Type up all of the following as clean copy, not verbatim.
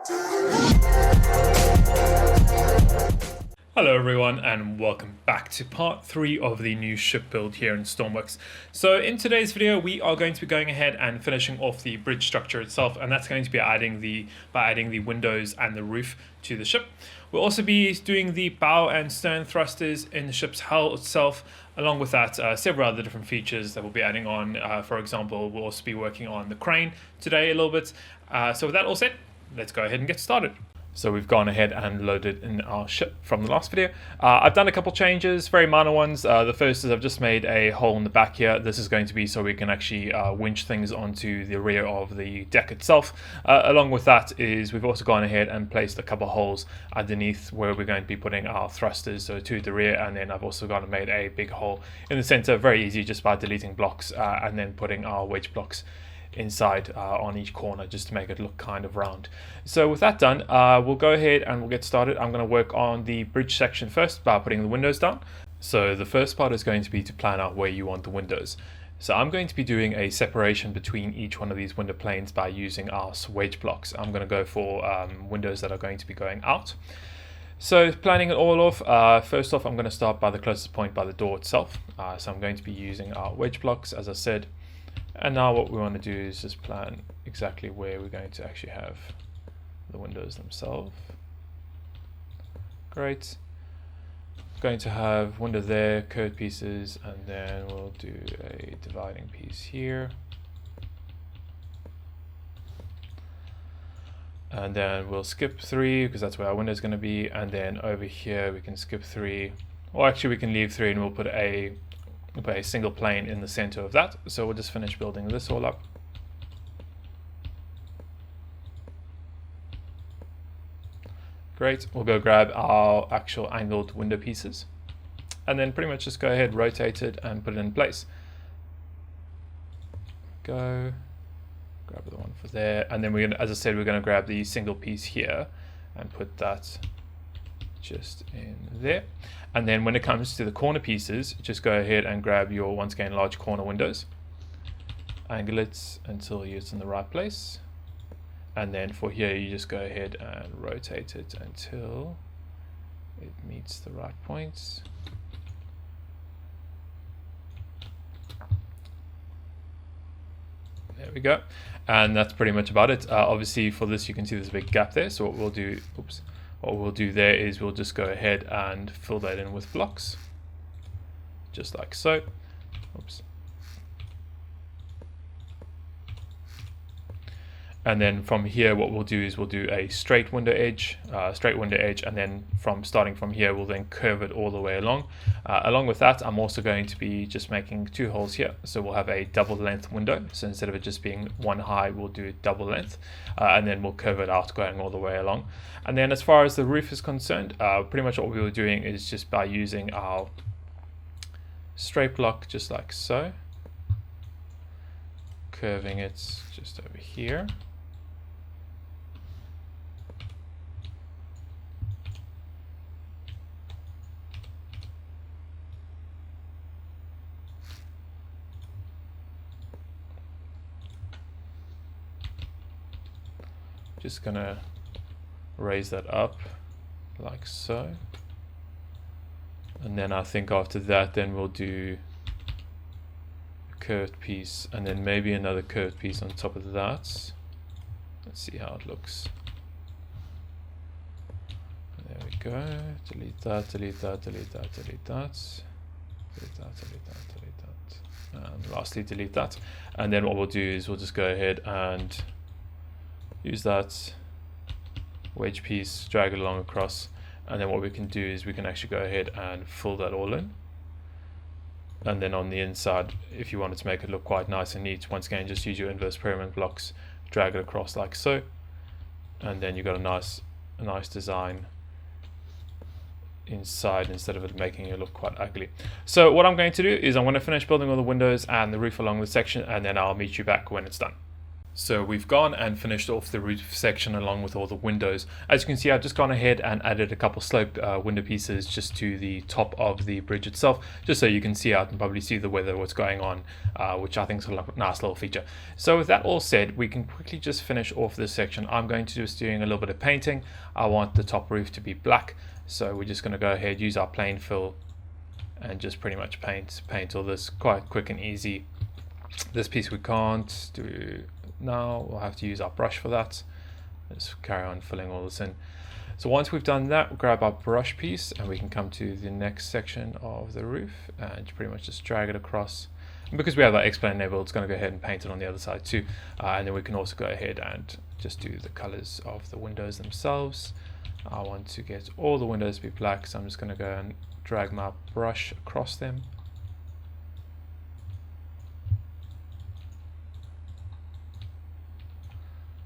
Hello everyone and welcome back to part 3 of the new ship build here in Stormworks. So in today's video we are going to be going ahead and finishing off the bridge structure itself, and that's going to be adding the windows and the roof to the ship. We'll also be doing the bow and stern thrusters in the ship's hull itself. Along with that, several other different features that we'll be adding on. For example, we'll also be working on the crane today a little bit. So with that all said, let's go ahead and get started. So we've gone ahead and loaded in our ship from the last video. I've done a couple changes, very minor ones. The first is I've just made a hole in the back here. This is going to be so we can actually winch things onto the rear of the deck itself. Along with that is we've also gone ahead and placed a couple holes underneath where we're going to be putting our thrusters, so to the rear, and then I've also gone and made a big hole in the center, very easy, just by deleting blocks and then putting our wedge blocks inside on each corner just to make it look kind of round. So with that done, we'll go ahead and we'll get started. I'm going to work on the bridge section first by putting the windows down. So the first part is going to be to plan out where you want the windows. So I'm going to be doing a separation between each one of these window planes by using our wedge blocks. I'm going to go for windows that are going to be going out. So planning it all off, first off I'm going to start by the closest point by the door itself. So I'm going to be using our wedge blocks, as I said. And now what we want to do is just plan exactly where we're going to actually have the windows themselves. Great. Going to have window there, curved pieces, and then we'll do a dividing piece here. And then we'll skip 3 because that's where our window is going to be. And then over here we can skip 3. Or actually we can leave 3 and we'll put a single plane in the center of that. So we'll just finish building this all up. Great, we'll go grab our actual angled window pieces and then pretty much just go ahead, rotate it and put it in place. Go, grab the one for there, and then we're gonna, as I said, we're going to grab the single piece here and put that just in there. And then when it comes to the corner pieces, just go ahead and grab your, once again, large corner windows, angle it until it's in the right place, and then for here you just go ahead and rotate it until it meets the right points. There we go, and that's pretty much about it. Obviously for this you can see there's a big gap there, so what we'll do, what we'll do there is we'll just go ahead and fill that in with blocks, just like so. Oops. And then from here what we'll do is we'll do a straight window edge, and then starting from here we'll then curve it all the way along. Along with that, I'm also going to be just making 2 holes here, so we'll have a double length window. So instead of it just being one high, we'll do double length, and then we'll curve it out going all the way along. And then as far as the roof is concerned, pretty much what we were doing is just by using our straight block just like so, curving it just over here. Just gonna raise that up like so, and then I think after that then we'll do a curved piece and then maybe another curved piece on top of that. Let's see how it looks. There we go. Delete that, delete that, delete that, delete that, delete that, delete that, delete that, and lastly delete that. And then what we'll do is we'll just go ahead and use that wedge piece, drag it along across, and then what we can do is we can actually go ahead and fill that all in. And then on the inside, if you wanted to make it look quite nice and neat, once again just use your inverse pyramid blocks, drag it across like so, and then you've got a nice design inside instead of it making it look quite ugly. So what I'm going to do is I'm going to finish building all the windows and the roof along the section, and then I'll meet you back when it's done. So we've gone and finished off the roof section along with all the windows. As you can see, I've just gone ahead and added a couple sloped window pieces just to the top of the bridge itself, just so you can see out and probably see the weather, what's going on, which I think is a nice little feature. So with that all said, we can quickly just finish off this section. I'm going to just doing a little bit of painting. I want the top roof to be black, so we're just going to go ahead, use our plane fill, and just pretty much paint all this quite quick and easy. This piece we can't do now, we'll have to use our brush for that. Let's carry on filling all this in. So once we've done that, we'll grab our brush piece and we can come to the next section of the roof and pretty much just drag it across. And because we have our X-plane enabled, it's going to go ahead and paint it on the other side too. And then we can also go ahead and just do the colors of the windows themselves. I want to get all the windows to be black, so I'm just going to go and drag my brush across them.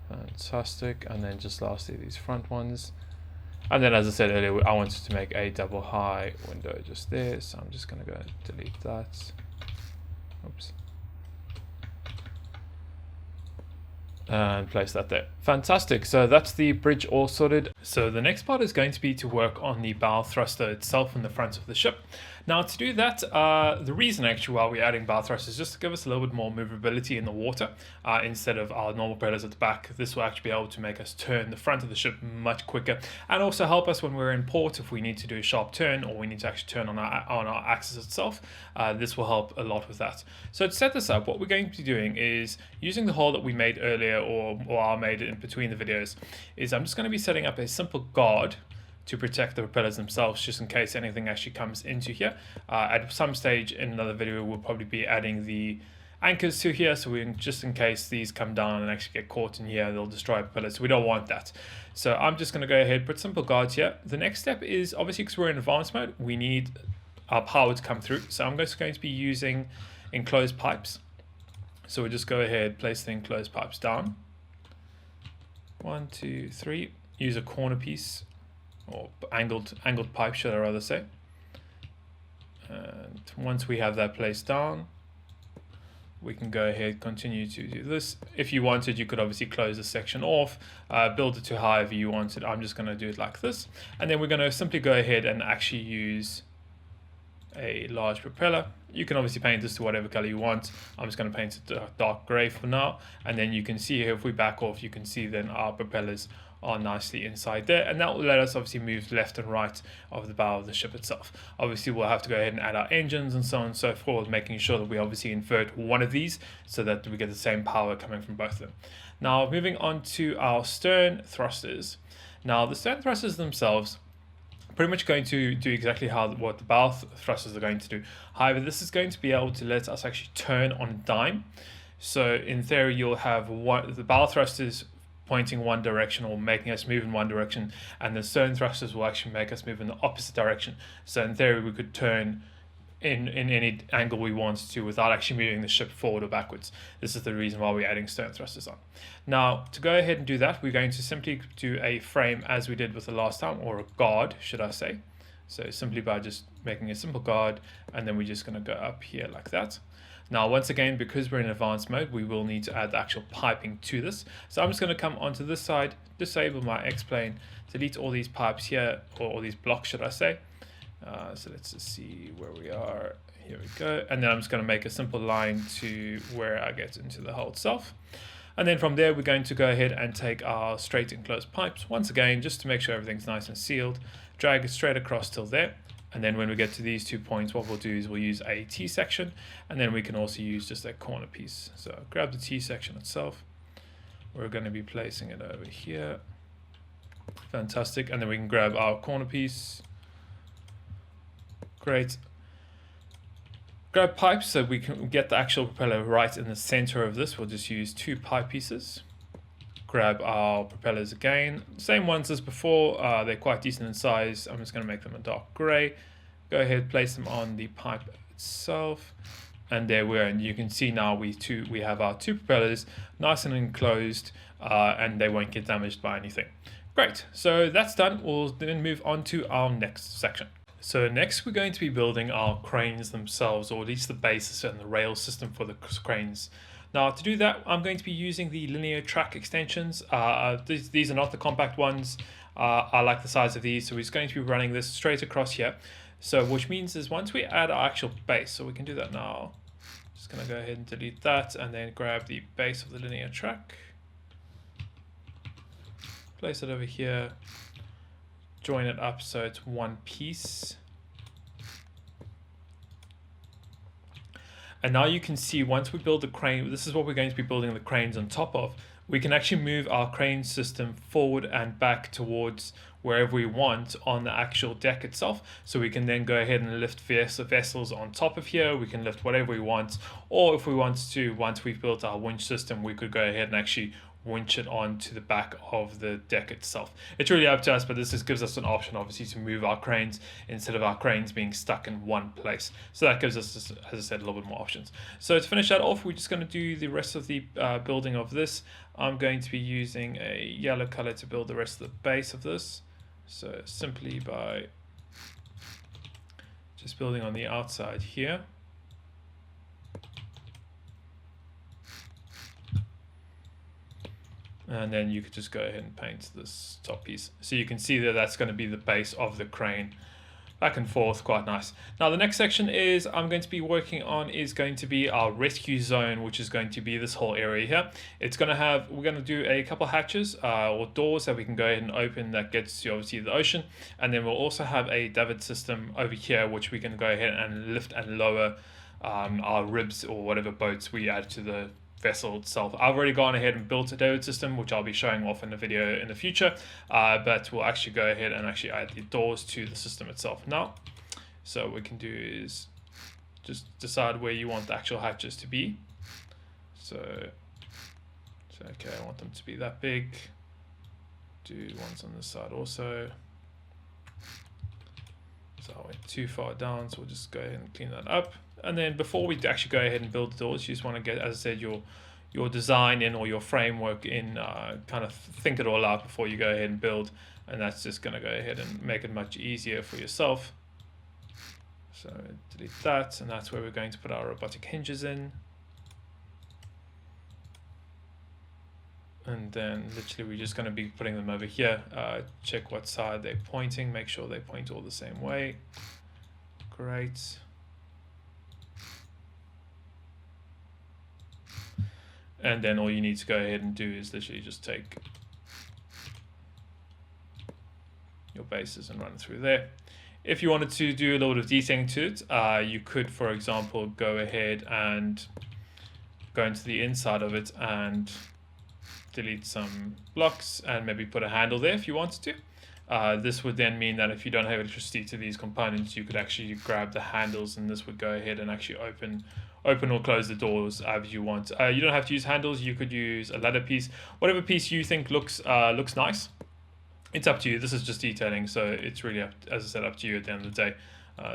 Fantastic. And then just lastly these front ones, and then as I said earlier, I wanted to make a double high window just there, so I'm just going to go and delete that. Oops. And place that there. Fantastic. So that's the bridge all sorted. So the next part is going to be to work on the bow thruster itself in the front of the ship. Now to do that, the reason actually why we're adding bow thrusters is just to give us a little bit more movability in the water instead of our normal propellers at the back. This will actually be able to make us turn the front of the ship much quicker, and also help us when we're in port if we need to do a sharp turn or we need to actually turn on our axis itself. This will help a lot with that. So to set this up, what we're going to be doing is using the hole that we made earlier, or I made it in between the videos, is I'm just going to be setting up a simple guard to protect the propellers themselves, just in case anything actually comes into here. At some stage in another video, we'll probably be adding the anchors to here, so just in case these come down and actually get caught in here, they'll destroy propellers. So we don't want that. So I'm just going to go ahead, put simple guards here. The next step is, obviously because we're in advanced mode, we need our power to come through. So I'm just going to be using enclosed pipes. So we'll just go ahead, place the enclosed pipes down. 1, 2, 3. Use a corner piece, or angled pipe, should I rather say. And once we have that placed down, we can go ahead, continue to do this. If you wanted, you could obviously close this section off, build it to however you wanted. I'm just going to do it like this. And then we're going to simply go ahead and actually use a large propeller. You can obviously paint this to whatever color you want. I'm just going to paint it dark gray for now, and then you can see here, if we back off, you can see then our propellers are nicely inside there, and that will let us obviously move left and right of the bow of the ship itself. Obviously we'll have to go ahead and add our engines and so on and so forth, making sure that we obviously invert one of these so that we get the same power coming from both of them. Now moving on to our stern thrusters. Now the stern thrusters themselves pretty much going to do exactly what the bow thrusters are going to do. However, this is going to be able to let us actually turn on a dime. So in theory, you'll have the bow thrusters pointing one direction or making us move in one direction, and the stern thrusters will actually make us move in the opposite direction. So in theory, we could turn in any angle we want to without actually moving the ship forward or backwards. This is the reason why we're adding stern thrusters on. Now, to go ahead and do that, we're going to simply do a frame as we did with the last time, or a guard, should I say. So simply by just making a simple guard, and then we're just going to go up here like that. Now, once again, because we're in advanced mode, we will need to add the actual piping to this. So I'm just going to come onto this side, disable my X-plane, delete all these pipes here, or all these blocks, should I say. So let's just see where we are. Here we go. And then I'm just going to make a simple line to where I get into the hole itself. And then from there, we're going to go ahead and take our straight enclosed pipes. Once again, just to make sure everything's nice and sealed, drag it straight across till there. And then when we get to these 2 points, what we'll do is we'll use a T-section, and then we can also use just a corner piece. So grab the T-section itself. We're going to be placing it over here. Fantastic. And then we can grab our corner piece. Great. Grab pipes so we can get the actual propeller right in the center of this. We'll just use 2 pipe pieces. Grab our propellers again, same ones as before. They're quite decent in size. I'm just going to make them a dark gray. Go ahead, place them on the pipe itself, and there we are. And you can see now we have our 2 propellers nice and enclosed, and they won't get damaged by anything. Great, so that's done. We'll then move on to our next section. So next we're going to be building our cranes themselves, or at least the basis and the rail system for the cranes Now to do that, I'm going to be using the linear track extensions. These are not the compact ones. I like the size of these, so we're just going to be running this straight across here. So which means is once we add our actual base, so we can do that now. Just going to go ahead and delete that and then grab the base of the linear track. Place it over here, join it up so it's one piece. And now you can see once we build the crane, this is what we're going to be building the cranes on top of. We can actually move our crane system forward and back towards wherever we want on the actual deck itself. So we can then go ahead and lift vessels on top of here. We can lift whatever we want. Or if we want to, once we've built our winch system, we could go ahead and actually winch it onto the back of the deck itself. It's really up to us, but this just gives us an option obviously to move our cranes instead of our cranes being stuck in one place. So that gives us, as I said, a little bit more options. So to finish that off, we're just going to do the rest of the building of this. I'm going to be using a yellow color to build the rest of the base of this. So simply by just building on the outside here. And then you could just go ahead and paint this top piece. So you can see that that's going to be the base of the crane. Back and forth, quite nice. Now the next section is I'm going to be working on is going to be our rescue zone, which is going to be this whole area here. It's going to have, we're going to do a couple hatches or doors that we can go ahead and open that gets to obviously the ocean. And then we'll also have a davit system over here, which we can go ahead and lift and lower our ribs or whatever boats we add to the vessel itself. I've already gone ahead and built a davit system, which I'll be showing off in the video in the future, but we'll actually go ahead and actually add the doors to the system itself now. So what we can do is just decide where you want the actual hatches to be. So okay, I want them to be that big. Do ones on this side also. So I went too far down, so we'll just go ahead and clean that up. And then before we actually go ahead and build the doors, you just want to get, as I said, your design in or your framework in, kind of think it all out before you go ahead and build. And that's just going to go ahead and make it much easier for yourself. So delete that, and that's where we're going to put our robotic hinges in. And then literally we're just going to be putting them over here. Check what side they're pointing, make sure they point all the same way. Great. And then all you need to go ahead and do is literally just take your bases and run through there. If you wanted to do a little bit of detailing to it, you could, for example, go ahead and go into the inside of it and delete some blocks and maybe put a handle there if you wanted to. This would then mean that if you don't have electricity to these components, you could actually grab the handles and this would go ahead and actually open or close the doors as you want. You don't have to use handles, you could use a ladder piece, whatever piece you think looks nice. It's up to you. This is just detailing, so it's really up, as I said, up to you at the end of the day.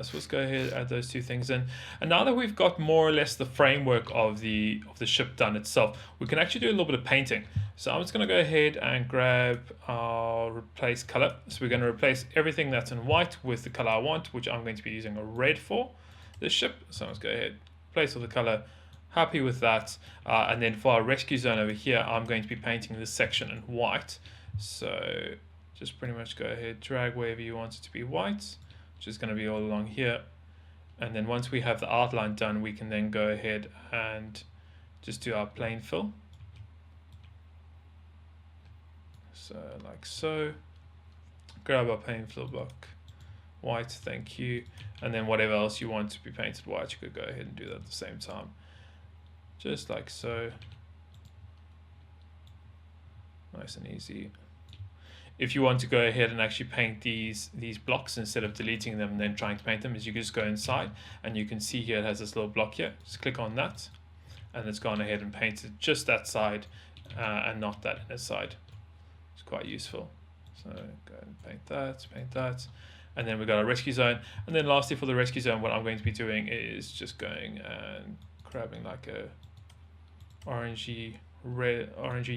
So let's go ahead and add those two things in. And now that we've got more or less the framework of the ship done itself, we can actually do a little bit of painting. So I'm just going to go ahead and grab our replace color. So we're going to replace everything that's in white with the color I want, which I'm going to be using a red for this ship. So let's go ahead, place all the color. Happy with that. And then for our rescue zone over here, I'm going to be painting this section in white. So just pretty much go ahead, drag wherever you want it to be white, which is going to be all along here. And then once we have the outline done, we can then go ahead and just do our plane fill. So like so, grab our plane fill block, white, thank you. And then whatever else you want to be painted white, you could go ahead and do that at the same time. Just like so. Nice and easy. If you want to go ahead and actually paint these blocks instead of deleting them and then trying to paint them, is you can just go inside and you can see here it has this little block here. Just click on that and it's gone ahead and painted just that side and not that inner side. It's quite useful. So go ahead and paint that. And then we've got our rescue zone. And then lastly for the rescue zone, what I'm going to be doing is just going and grabbing like a orangey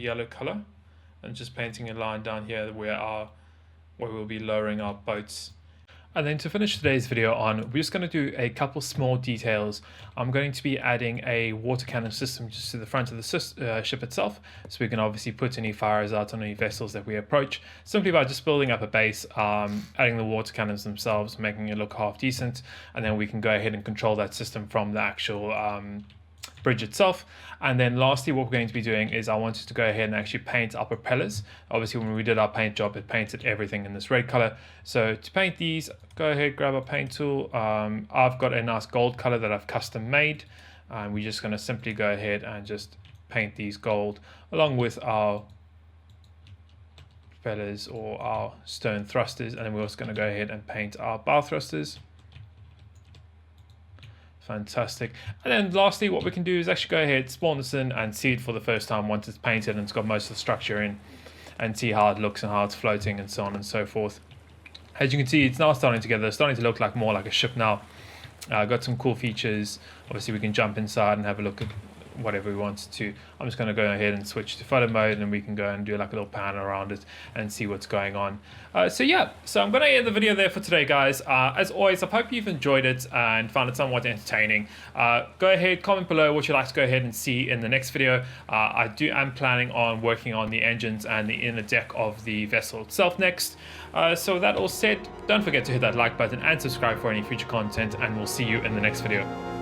yellow color. And just painting a line down here where we'll be lowering our boats. And then to finish today's video on, we're just going to do a couple small details. I'm going to be adding a water cannon system just to the front of the ship itself, so we can obviously put any fires out on any vessels that we approach, simply by just building up a base, adding the water cannons themselves, making it look half decent, and then we can go ahead and control that system from the actual bridge itself. And then lastly, what we're going to be doing is I wanted to go ahead and actually paint our propellers. Obviously, when we did our paint job, it painted everything in this red color. So to paint these, go ahead, grab a paint tool. I've got a nice gold color that I've custom made. And we're just going to simply go ahead and just paint these gold along with our propellers or our stern thrusters. And then we're also going to go ahead and paint our bow thrusters. Fantastic. And then lastly, what we can do is actually go ahead, spawn this in and see it for the first time once it's painted and it's got most of the structure in, and see how it looks and how it's floating and so on and so forth. As you can see, it's now starting together, starting to look like more like a ship now. Got some cool features. Obviously, we can jump inside and have a look at whatever we want to. I'm just going to go ahead and switch to photo mode, and we can go and do like a little pan around it and see what's going on. So I'm going to end the video there for today, guys. As always, I hope you've enjoyed it and found it somewhat entertaining. Go ahead, comment below what you'd like to go ahead and see in the next video. I'm planning on working on the engines and the inner deck of the vessel itself next. So with that all said, don't forget to hit that like button and subscribe for any future content, and we'll see you in the next video.